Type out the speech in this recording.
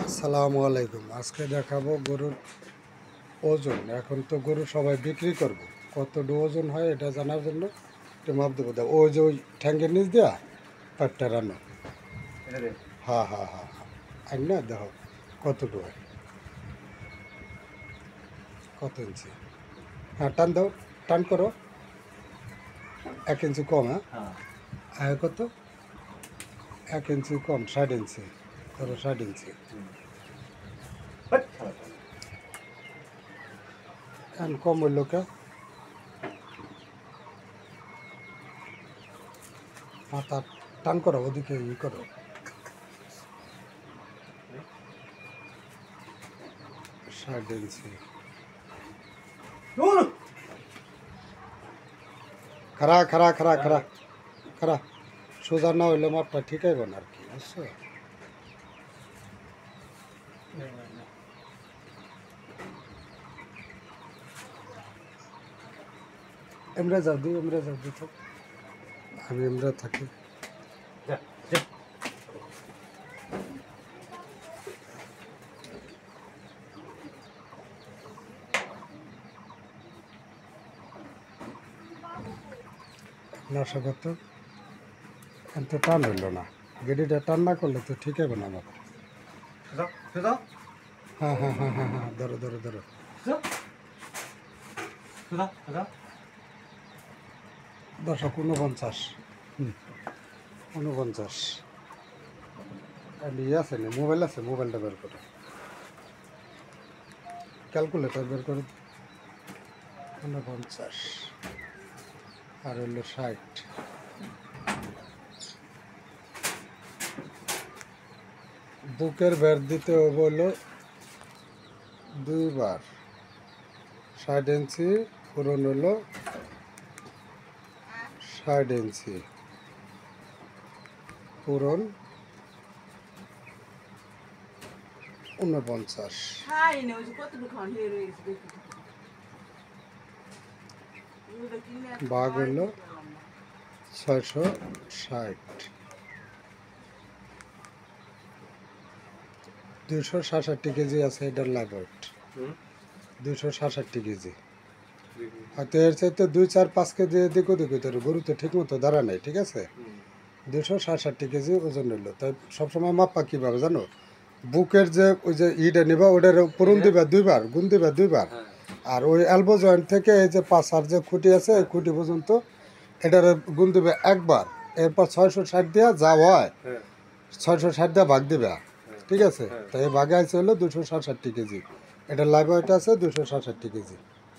আসসালামু আলাইকুম। আজকে দেখাবো গরুর ওজন। এখন তো গরু সবাই বিক্রি করবো, কতটুকু ওজন হয় এটা জানার জন্য একটু মাপ দেবো। ওই যে ওই ঠ্যাঙ্গের নিচ দেওয়া পেটটা রানো। হ্যাঁ হ্যাঁ হ্যাঁ হ্যাঁ, আর না দেখো কতটুকু হয়, কত ইঞ্চি। হ্যাঁ টান দাও, টান করো। 1 ইঞ্চি কম। হ্যাঁ আর কত? 1 ইঞ্চি কম, 60 ইঞ্চি। ধরো 60 ইঞ্চি। এখন কম হইল কে? মাথা টান করো, ওদিকে করো। 60 ইঞ্চি। খারা খারা খারা খারা খারা, সোজা না হইলে মাপটা ঠিক হইব না আর কি, বুঝছো? এমরা যাও দি, এমরা যাও দি তো, আমি এমরা থাকি। নশো কত? এখন তো টান হইল না, গেডিটা টান না করলে তো ঠিক হবে না আমার। হ্যাঁ হ্যাঁ হ্যাঁ হ্যাঁ হ্যাঁ, ধরো ধরো ধরো। 49। 49। ইয়ে আছে না, মোবাইল আছে, মোবাইলটা বের করে, ক্যালকুলেটার বের করে। 49 আর হইলো 60। বুকের বের দিতে হলো 2 বার। 60 ইঞ্চি পূরণ হলো 60 ইঞ্চি পূরণ 49। ভাগ হলো 660। 266 কেজি আছে এটার লাইভ ওয়েট। 266 কেজি। হয়তো এর চাইতে 2, 4, 5 কেজি এদিক ওদিক হইতে পারে, গরু তো ঠিক মতো দাঁড়া নেই, ঠিক আছে? 266 কেজি ওজন হইলো। তাই সবসময় মাপা কীভাবে জানো? বুকের যে ওই যে ইটা নিবা, ওটার পূরণ দিবা 2 বার, গুণ দিবা 2 বার। আর ওই এলবো জয়েন্ট থেকে এই যে পাছার যে খুঁটি আছে, এই খুঁটি পর্যন্ত এটার গুণ দিবে 1 বার। এরপর 660 দিয়া যা হয় 660 দিয়া ভাগ দিবা, ঠিক আছে? তাই ভাগে আছে হলো 266 কেজি। এটা লাইভ ওয়েট আছে 266 কেজি।